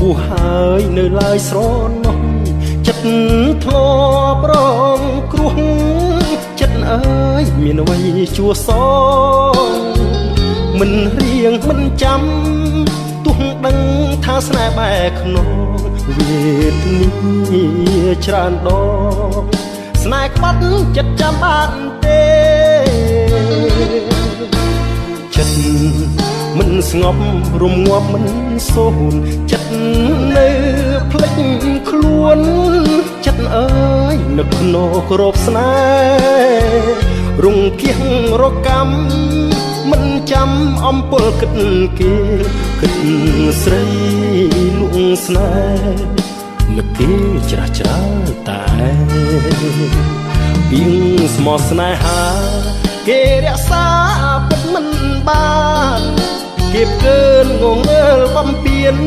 ពោះហើយនៅឡើយស្រណោះចិត្តធ្លាប់រងគ្រោះចិត្តអើយមានអ្វីជួសងមិនរៀងមិនចាំទោះដឹងថាស្នេហ៍បែកខ្នងវេទនាច្រើនដងស្នេហ៍ក្បត់ចិត្តចាំបានទេចិត្តមិនស្ងប់រំងាប់មិនសូនចិត្តនៅភ្លេចខ្លួនចិត្តអើយនឹកភ្នោក្រោបស្នេហ៍រងគៀងរកម្មមិនចាំអំពើគិតគេគិតស្រីលួងស្នេហ៍នឹកគេច្រាស់ច្រាលតែពីងស្មោះស្នេហាគេរក្សាពិតមិនបានគេកើនងងើលបំពេញ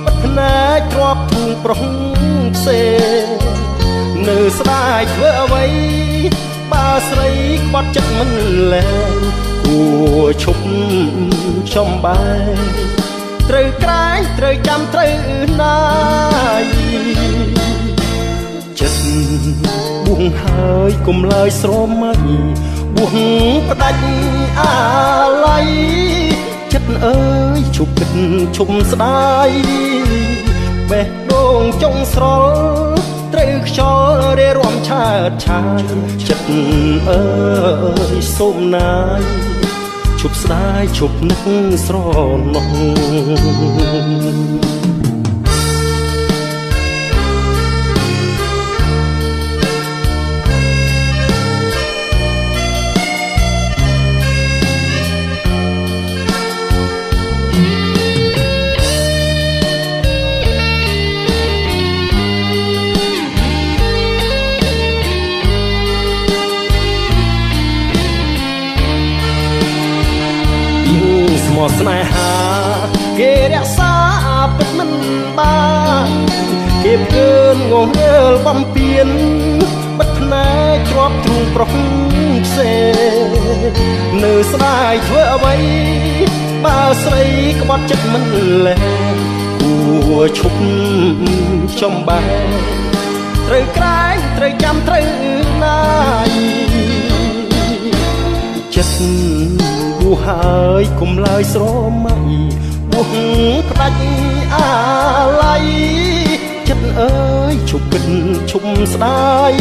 បាត់ភ្នែកទ្របធូងប្រុសផ្សេងនៅស្ដាយធ្វើអ្វីបើស្រីក្បត់ចិត្តមិនលែងគួឈប់ចំបែត្រូវក្រែងត្រូវចាំត្រូវណាយចិត្តបួងហើយកុំឡើយស្រមៃបួងផ្ដាច់អាឡ័យចិត្តអើយឈប់គិតឈប់ស្ដាយបេះដូងចុងស្រល់ត្រូវខ្យល់រេរាំឆើតឆាយចិត្តអើយសូមណាយឈប់ស្ដាយឈប់នឹកស្រណោះស្នេហាគេរក្សាពិតមិនបានគេកើនងងើលបំពេញបិទភ្នែកទ្របទ្រូងប្រុសផ្សេងនៅស្ដាយធ្វើអ្វីបើស្រីក្បត់ចិត្តមិនលែងគួឈប់ចំបែត្រូវក្រែងត្រូវចាំត្រូវណាយចិត្តបួហើយកុំឡើយស្រមៃបួផ្ដាច់អាឡ័យចិត្តអើយឈប់គិតឈប់ស្ដាយ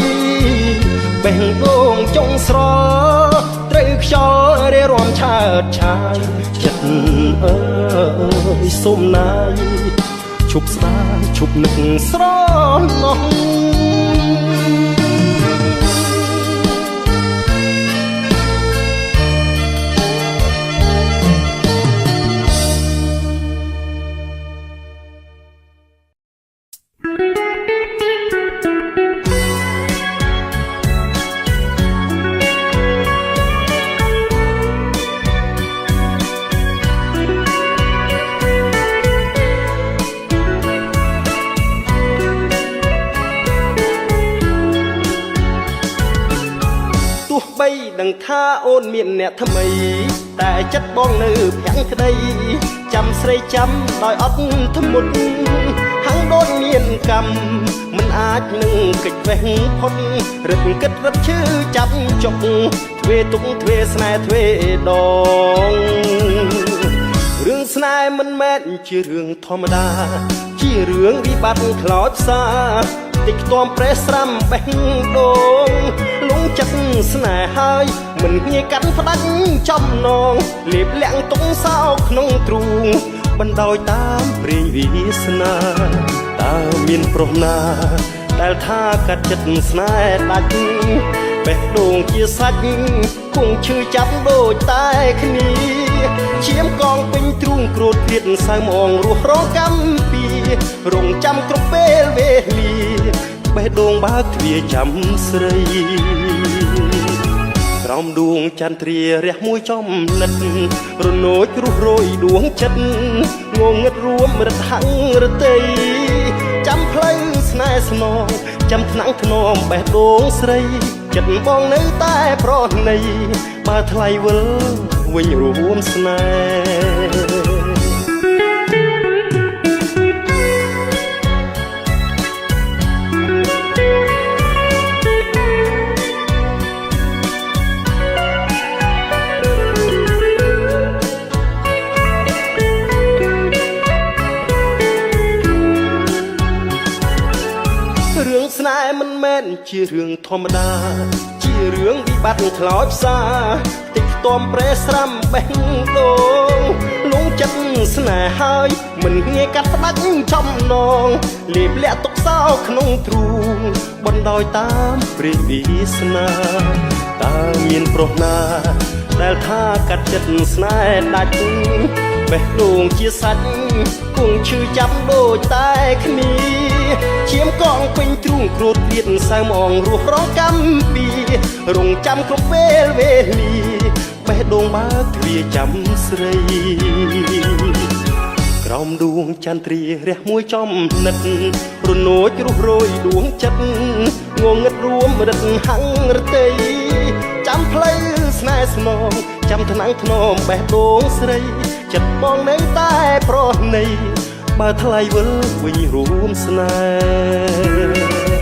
បេះដូងចុងស្រល់ត្រូវខ្យល់រេរាំឆើតឆាយចិត្តអើយសូមណាយឈប់ស្ដាយឈប់នឹកស្រណោះដឹងថាអូនមានអ្នកថ្មីតែចិត្តបងនៅភាំងក្តីចាំស្រីចាំដោយអត់ធ្មត់ហាំងដូចមានកម្មមិនអាចនឹងកិច្ចវេះផុតរឹកគិតរឹកឈឺចាប់ចុកទ្វេទុកទ្វេស្នេហ៍ទ្វេដងរឿងស្នេហ៍មិនមែនជារឿងធម្មតាជារឿងវិបត្តិខ្លោចផ្សាតិចខ្ទាំប្រេះស្រាំបេះដូងលងចិត្តស្នេហ៍ហើយមិនងាយកាត់ផ្ដាច់ចំណងលេបលាក់ទុកសោក្នុងទ្រូងបណ្ដោយតាមព្រេងវាសនាតើមានប្រុសណាដែលថាកាត់ចិត្តស្នេហ៍ដាច់បេះដូងជាសាច់គង់ឈឺចាប់ដូចតែគ្នាឈាមកងពេញទ្រូងក្រូតព្រាតសៅមងរស់រងកម្មពីរងចាំគ្រប់ពេលវេលាបេះដូងបើកទ្វារចាំស្រីក្រោមដួងចន្ទ្រារះមួយចំណិតរនោចរុះរយដួងចិត្តងងឹតរួមរត់ហាំងរតីចាំផ្លូវស្នេហ៍ស្នងចាំថ្នាំងធ្នមបេះដូងស្រីចិត្តបងនៅតែប្រណីបើថ្លៃវិលវិញរួមស្នេហ៍ មិនមែនជារឿងធម្មតាជារឿងវិបត្តិខ្លោចផ្សាតិចខ្ទាំប្រេស្រាំបេះដូងលងចិត្តស្នេហ៍ហើយមិនងាយកាត់ផ្ដាច់ចំណងលេបលាក់ទុកសោក្នុងទ្រូងបណ្ដោយតាមព្រះវាសនាតើមានប្រុសណាដែលថាកាត់ចិត្តស្នេហ៍ដាច់បេះដូងជាសាច់គង់ឈឺចាប់ដូចតែគ្នាឈាមកងពេញទ្រូងគ្រូតលៀតសៅមងរស់រងកម្មពីរងចាំគ្រប់ពេលវេលាបេះដូងបើកទ្វារចាំស្រីក្រោមដួងចន្ទ្រារះមួយចំណិតរនោចរុះរយដួងចិត្តងងឹតរួមរិទ្ធហង្រតីចាំផ្លូវស្នេហ៍ស្នងចាំថ្នាំងធ្នមបេះដូងស្រីចិត្តបងនៅតែប្រណីបើថ្លៃវិលវិញរួមស្នេហ៍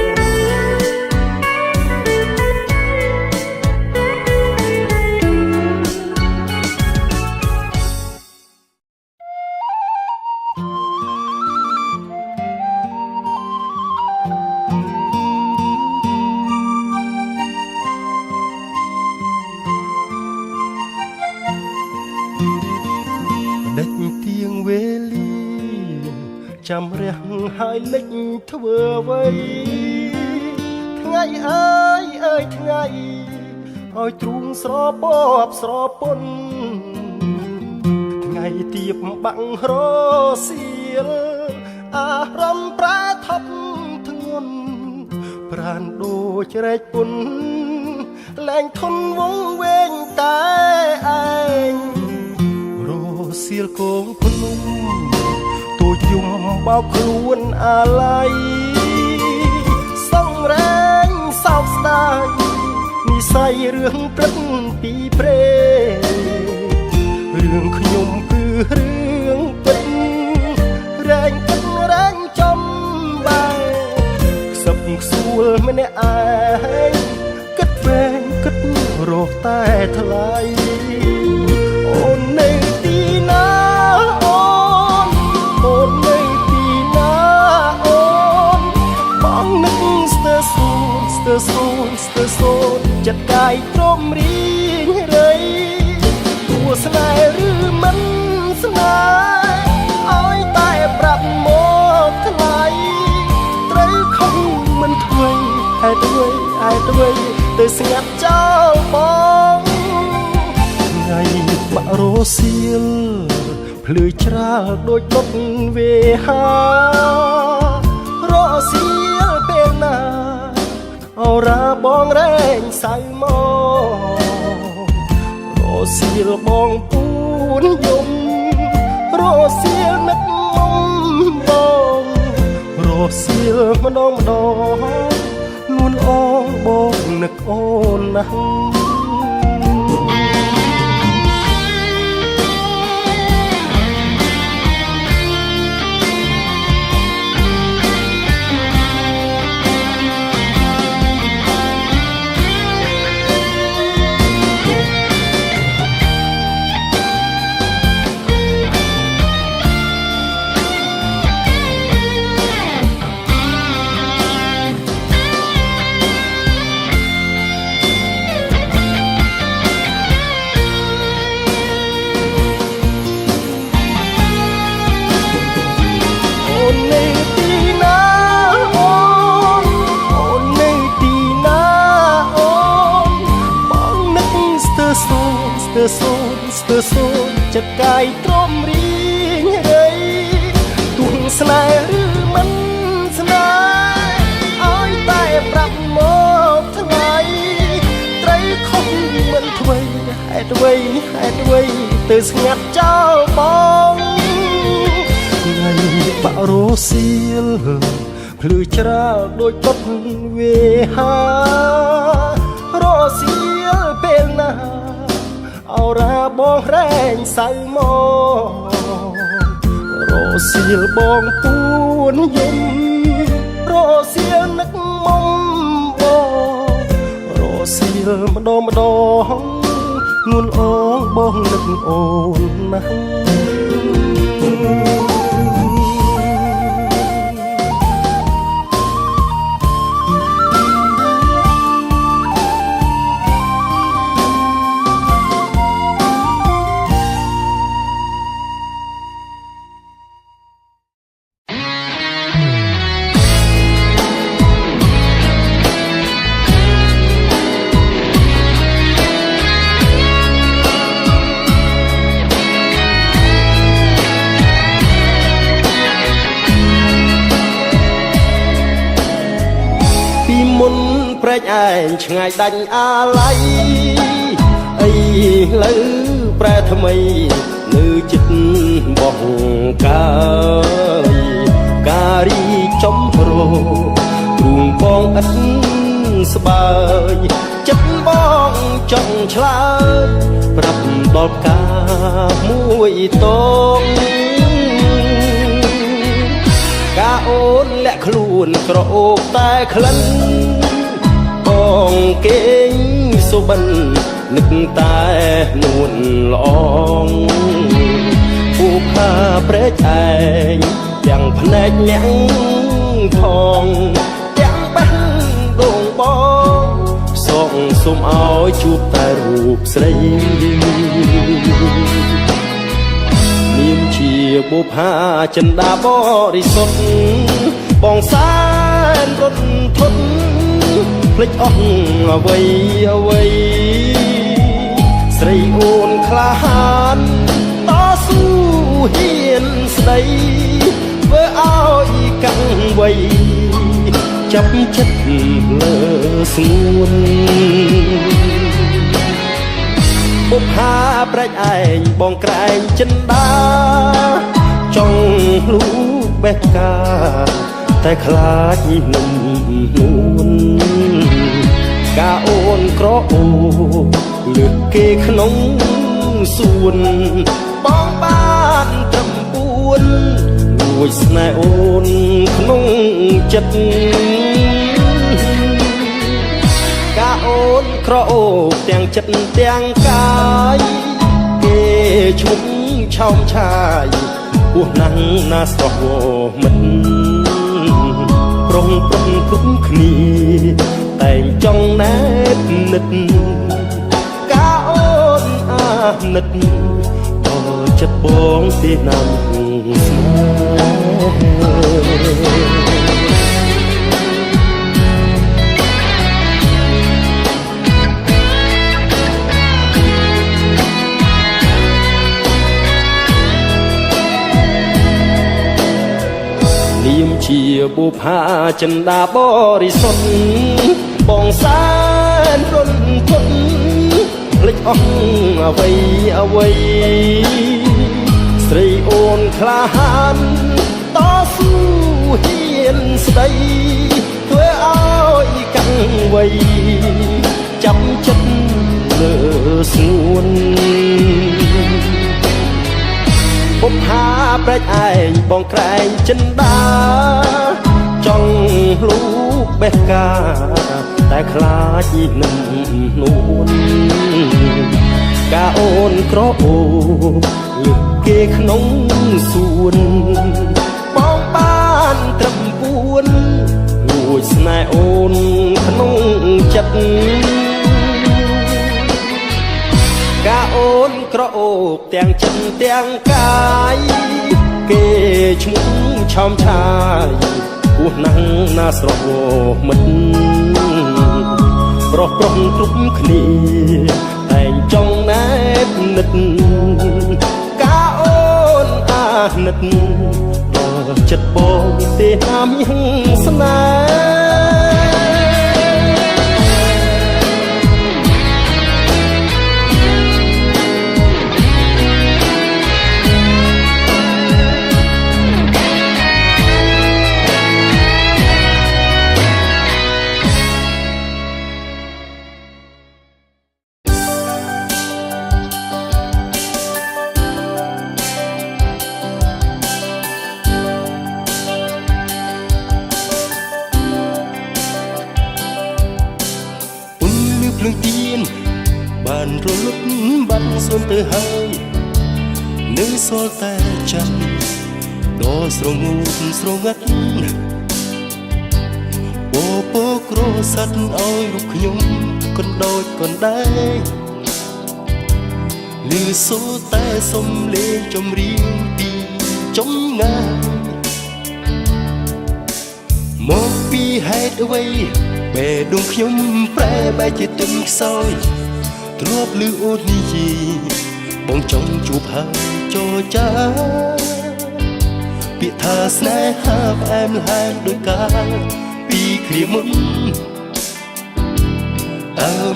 ដេចទៀងវេលាចាំរះហើយលិចធ្វើអ្វីថ្ងៃអើយអើយថ្ងៃឲ្យទ្រូងស្រពបស្រពន់ថ្ងៃទៀបបាំងរសៀលអារម្មណ៍ប្រែថប់ធ្ងន់ប្រានដូចរែកពុនលែងធន់វងវែងតែឯងរសៀលគងភ្នំទូចយំបោកខ្លួនអាឡ័យសង្រែងសោកស្ដាយនិស័យរឿងព្រឹកពីព្រេរឿងខ្ញុំគឺរឿងពិតរែងគិតរែងចំបែខ្សឹបខ្សួលម្នាក់ឯងគិតវែងគិតរស់តែថ្លៃអូននៅទីណាអូននៅទីណាអូនបងនឹកស្ទើសូនស្ទើសូនស្ទើសូនចិត្តកាយទ្រមរីងរៃគួស្នេហ៍ឬមិនស្នេហ៍ឲ្យតែប្រាប់មកថ្លៃត្រូវខំមិនធ្វើហេតុអ្វីទៅស្ងាត់ចោលបងថ្ងៃបាក់រសៀលភ្លឺច្រាលដូចដុតវេហារសៀលពេលណាអូរាបងរែងសៅមករសៀលបងពូនយំរសៀលនឹកមុំបងរសៀលម្ដងនួនអងបងនឹកអូនណាស់ស្ទើសូនចិត្តកាយទ្រមរីងរៃទួងស្នេហ៍ឬមិនស្នេហ៍ឲ្យតែប្រាប់មកថ្លៃត្រូវខំមិនធ្វើហេតុអ្វីទៅស្ងាត់ចោលបងថ្ងៃបាក់រសៀលភ្លឺច្រាលដូចដុតវេហារសៀលពេលណាអូរាបងរែងសៅមករសៀលបងពូនយំរសៀលនឹកមុំបងរសៀលម្ដងនួនអងបងនឹកអូនណាស់ ប្រែកឯងឆ្ងាយដាច់អាឡ័យអីលើប្រែថ្មីនៅចិត្តបងកាយការីចំរោទ្រូងបងឥតស្បើយចិត្តបងចង់ឆ្លើយប្រាប់ដល់ការមួយតងការអូនលាក់ខ្លួនក្រអូបតែក្លិនបងគេងសុបិននឹកតែនួនល្អងពូផាប្រែកឯងទាំងភ្នែកញាំងផងទាំងបេះដូងបងសងសុំឲ្យជួបតែរូបស្រីមានជាបុប្ផាចិន្តាបរិសុទ្ធបងសែនរត់ធន់ភ្លេចអស់អ្វីអ្វីស្រីអូនក្លាហានតស៊ូហ៊ានស្ដីធ្វើឲ្យកាំងវៃចាប់ចិត្តលើស្ងួនបុប្ផាប្រែកឯងបងក្រែងចិន្តាចង់លូកបេះកាតែខ្លាចនឹងនួនការអូនក្រអូលើកគេក្នុងសួនបងបានត្រឹម4លួចស្នេហ៍អូនក្នុងចិត្តការអូនក្រអូបទាំងចិត្តទាំងកាយគេឈុំឆោមឆាយពោះណាំងណាស្រស់មិនប្រុងគ្រប់គ្នាតែងចង់ណែបនិតការអូនអាណិតដល់ចិត្តបងទេណាំស្នេហ៍នាមជាបុប្ផាចិន្តាបរិសុទ្ធបងសែនរន់ធន់ភ្លេចអស់អ្វីអ្វីស្រីអូនក្លាហានតស៊ូហ៊ានស្ដីធ្វើឲ្យកាំងវៃចាប់ចិត្តលើស្ងួនបុប្ផាប្រែកឯងបងក្រែងចិន្តាចង់លូកបេះកាតែខ្លាចនឹងនួនការអូនក្រអូលើកគេក្នុងសួនបងបានត្រឹម4លួចស្នេហ៍អូនក្នុងចិត្តការអូនក្រអូបទាំងចិត្តទាំងកាយគេឈ្មោះឆោមឆាយពោះណាំងណាស្រស់មិនប្រុសគ្រប់គ្នាតែងចង់ណែបនិតការអូនអាណិតដល់ចិត្តបងទេហាមស្នេភ្លើងទៀនបានរលត់បាត់សូនទៅហើយនៅសល់តែចាំដ៏ស្រងូតស្រងាត់ពពក្រសាត់ឲ្យរូបខ្ញុំកណ្ដោចកណ្ដែងលឺសូរតែសំឡេងចម្រៀងពីចំងាយមកពីហេតុអ្វីបេះដូងខ្ញុំប្រែបែកជាទន់ខ្សោយទ្របឮអូននិយាយបងចង់ជួបហើយចរចាពាក្យថាស្នេហាផ្អែមល្ហែមដូចកាលពីគ្រាមុន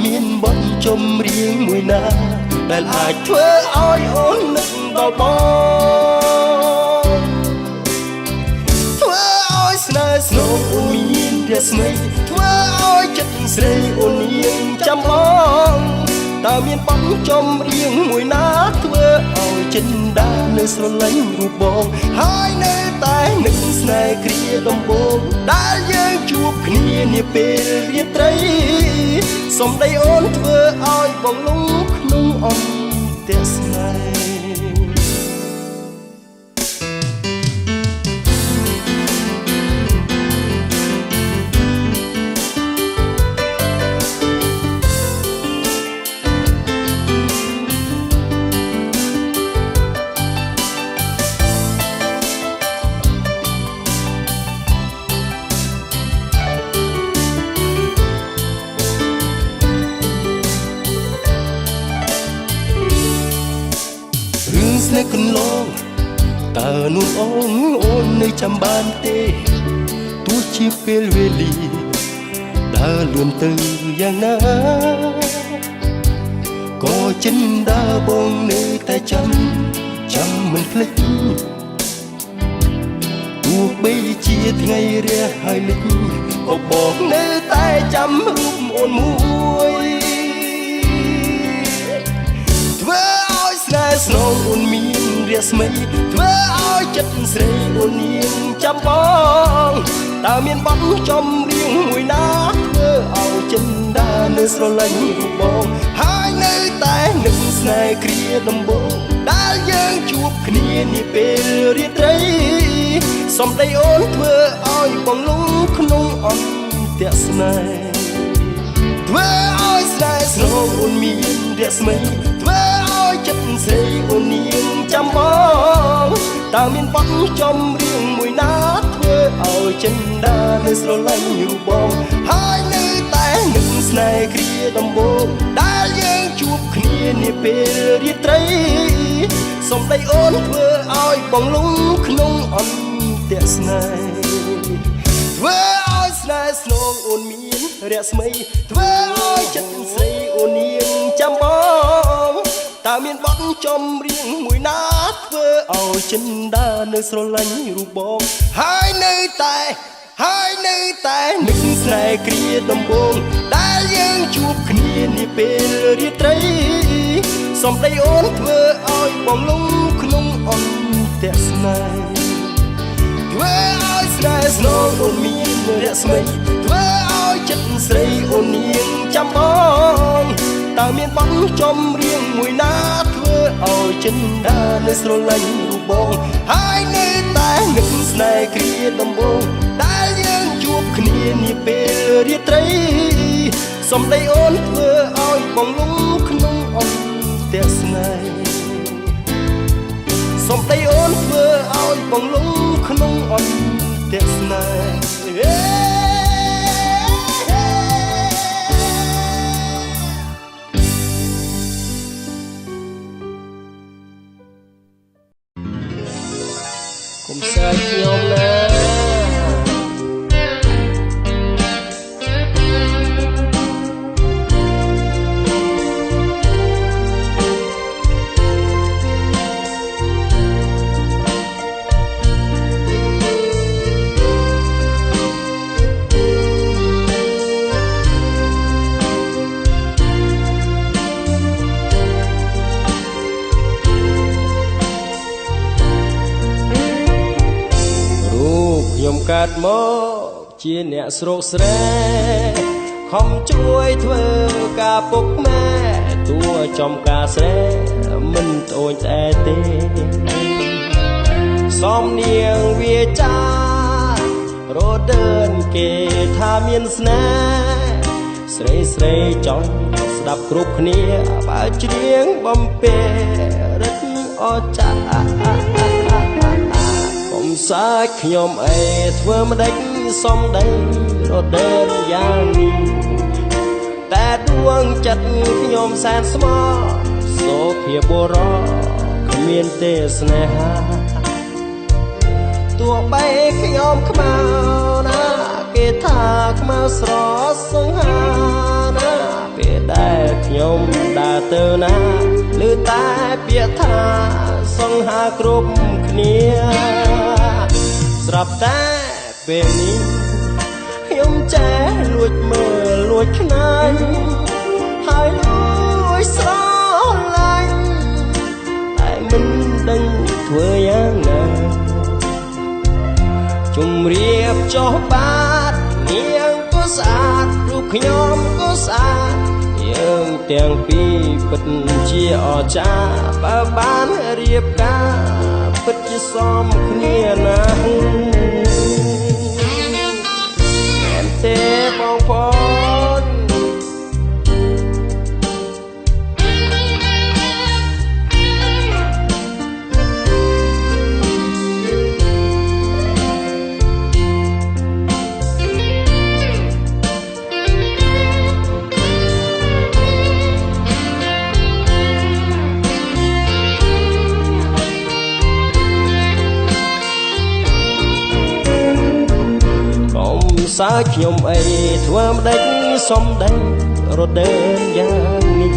មានបទចម្រៀងមួយណាដែលអាចធ្វើឲ្យអូននឹកដល់បងធ្វើឲ្យស្នេហ៍ស្នូលអូនមានរស្មីធ្វើឲ្យចិត្តស្រីអូននាងចាំបងតើមានបទចម្រៀងមួយណាធ្វើឲ្យចិត្តដានៅស្រឡាញ់រូបបងហើយនៅតែនឹកស្នេហ៍គ្រាដំបូងដែលយើងជួបគ្នានាពេលរាត្រីសំដីអូនធ្វើឲ្យបងលងក្នុងអន្តរស្នេហ៍ស្នេហ៍កន្លងតើនួនអូននៅចាំបានទេទោះជាពេលវេលាដើរលឿនទៅយ៉ាងណាក៏ចិនដើរបងនៅតែចាំមិនភ្លេចទោះបីជាថ្ងៃរះហើយលិចក៏បងនៅតែចាំរូបអូនមួយធ្វើឲ្យស្នេហ៍ស្នូលអូនមានរស្មីធ្វើឲ្យចិត្តស្រីអូននាងចាំបងតើមានបទចម្រៀងមួយណាធ្វើឲ្យចិត្តដានៅស្រឡាញ់រូបបងហើយនៅតែនឹកស្នេហ៍គ្រាដំបូងដែលយើងជួបគ្នានាពេលរាត្រីសំដីអូនធ្វើឲ្យបងលងក្នុងអន្តរស្នេហ៍ធ្វើឲ្យស្នេហ៍ស្នូលអូនមានរស្មីធ្វើឲ្យចិត្តស្រីអូននាងចាំបងតើមានបទចម្រៀងមួយណាធ្វើឲ្យចិត្តដានៅស្រឡាញ់រូបបងហើយនៅតែនឹកស្នេហ៍គ្រាដំបូងដែលយើងជួបគ្នានាពេលរាត្រីសំដីអូនធ្វើឲ្យបងលងក្នុងអន្តរស្នេហ៍ធ្វើឲ្យស្នេហ៍ស្នូលអូនមានរស្មីធ្វើឲ្យចិត្តស្រីអូននាងចាំបងតើមានបទចម្រៀងមួយណាធ្វើឲ្យចិនដានៅស្រឡាញ់រូបបងហើយនៅតែនឹកស្នេហ៍គ្រាដំបូងដែលយើងជួបគ្នានាពេលរាត្រីសំដីអូនធ្វើឲ្យបងលងក្នុងអន្តរស្នេហ៍ធ្វើឲ្យស្នេហ៍ស្នូលអូនមានរស្មីធ្វើឲ្យចិត្តស្រីអូននាងចាំបងតើមានបទចម្រៀងមួយណាធ្វើឲ្យចិត្តដានៅស្រឡាញ់រូបបងហើយនៅតែនឹកស្នេហ៍គ្រាដំបូងដែលយើងជួបគ្នានាពេលរាត្រីសំដីអូនធ្វើឲ្យបងលងក្នុងអន្តរស្នេហ៍សំដីអូនធ្វើឲ្យបងលងក្នុងអន្តរស្នេហ៍កុំសើចខ្ញុំណាខ្ញុំកើតមកជាអ្នកស្រុកស្រែខំជួយធ្វើការពុកម៉ែតួចំការស្រែមិនត្អូញត្អែទេសំនៀងវាចារត់ដើនគេថាមានស្នេហ៍ស្រីចង់ស្ដាប់គ្រប់គ្នាបើច្រៀងបំពេរិតអចាសាច់ខ្ញុំអេធ្វើមិនដេចសំដីរដើនយ៉ាងនេះតែដួងចិត្តខ្ញុំសែនស្មោះសូភាបុរសគ្មានទេស្នេហាទោះបីខ្ញុំខ្មៅណាគេថាខ្មៅស្រស់សង្ហាណា ពេលដែលខ្ញុំដើរទៅណាឮតែពាក្យថាសង្ហាគ្រប់គ្នាស្រាប់តែពេលនេះខ្ញុំចេះលួចមើលលួចខ្នាញ់ហើយលួចស្រឡាញ់តែមិនដឹងធ្វើយ៉ាងណាជំរាបចុះបាទនាងក៏ស្អាតរូបខ្ញុំក៏ស្អាតយើងទាំងពីរពិតជាអស្ចារ្យបើបានរៀបការពិតជាសមគ្នាណាស់មែនទេបងប្អូនសើចខ្ញុំអីធ្វើម្ដេចសំដីរត់ដើរយ៉ាងនេះ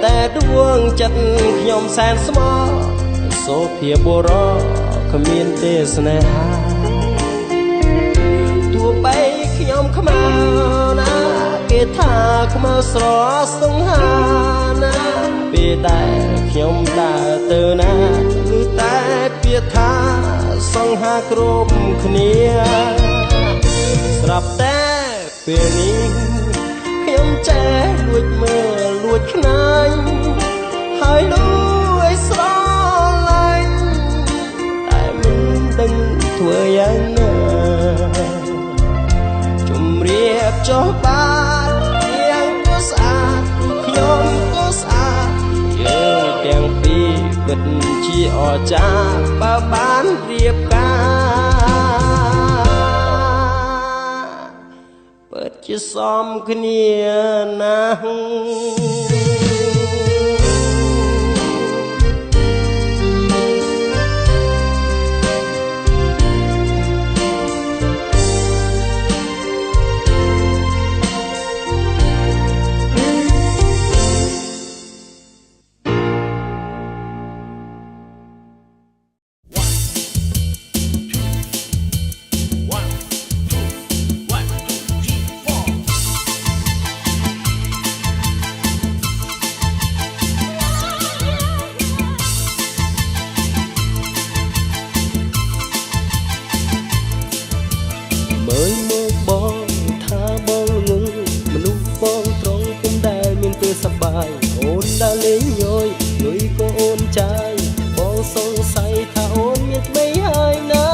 តែដួងចិត្តខ្ញុំសែនស្មោះសូភាបុរសគ្មានទេស្នេហាទោះបីខ្ញុំខ្មៅណាគេថាខ្មៅស្រស់សង្ហាណាពេលដែលខ្ញុំដើរទៅណាគឺតែពាក្យថាសង្ហាគ្រប់គ្នាស្រាប់តែពេលនេះខ្ញុំចេះលួចមើលលួចខ្នាញ់ហើយលួចស្រឡាញ់តែមិនដឹងធ្វើយ៉ាងណាជំរាបចុះបាទនាងក៏ស្អាតខ្ញុំក៏ស្អាតយើងទាំងពីរពិតជាអស្ចារ្យបើបានរៀបការពិតជាសមគ្នាណាស់មើលមកបងថាបងងងមនុស្សបងត្រង់ពុំដែលមានពេលសប្បាយអូនដើរលេងញយលុយក៏អូនចាយបងសង្ស័យថាអូនមានថ្មីហើយណា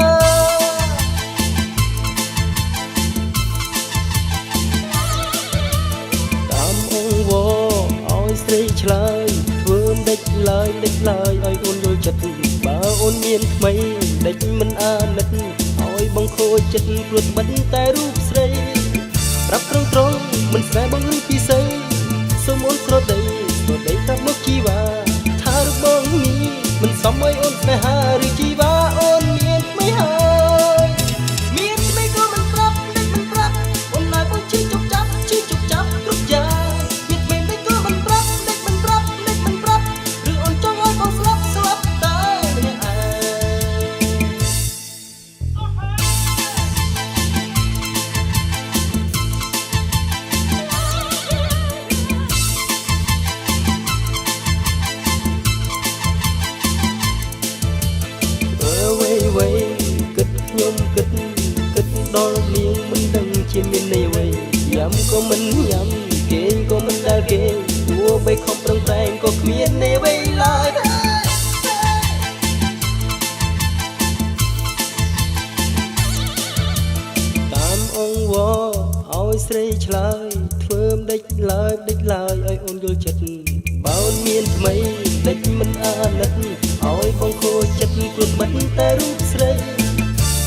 តាមអង្វរឲ្យស្រីឆ្លើយធ្វើមិនដេចឡើយឲ្យអូនយល់ចិត្តបើអូនមានថ្មីដេចមិនអាណិតឲ្យបងខូចចិត្តព្រួតបិទតែរូបស្រីប្រាប់ត្រង់មិនស្នេហ៍បងឬពិសេសសូមអូនស្រដីប្រាប់មកជីវ៉ាថារូបបងនេះមិនសមឲ្យអូនស្នេហាឬជីវ៉ាអូនមានថ្មីហើយមានថ្មីក៏មិនប្រាប់អូនឡើយបងជិះជប់ចាប់គ្រប់យ៉ាងមានថ្មីមិនក៏មិនប្រាប់ឬអូនចង់ឲ្យបងស្លាប់តែម្នាក់ឯងគិតខ្ញុំគិតដល់នាងមិនដឹងជាមានន័យអ្វីយ៉ាំក៏មិនយ៉ាំគេងក៏មិនដែលគេងទោះបីខំប្រឹងប្រែងក៏គ្មានន័យអ្វីឡើយតាមអង្វរឲ្យស្រីឆ្លើយធ្វើមិនដេចឡើយឲ្យអូនយល់ចិត្តបើអូនមានថ្មីដេចមិនអាណិតឲ្យបងខូចចិត្តព្រួតបិទតែរូបស្រី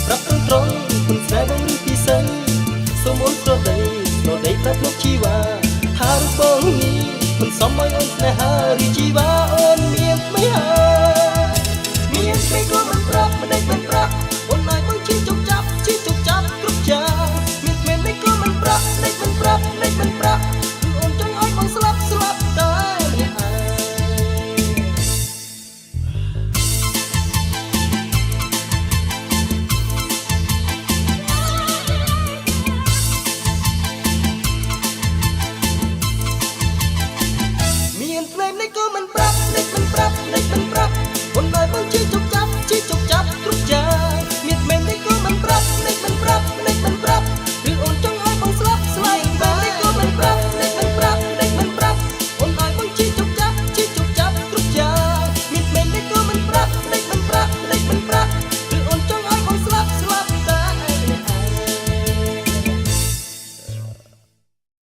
ប្រាប់ត្រង់មិនស្នេហ៍បងឬពិសេសសូមអូនស្រដីប្រាប់មកជីវ៉ាថារូបបងនេះមិនសមឲ្យអូនស្នេហាឬជីវ៉ា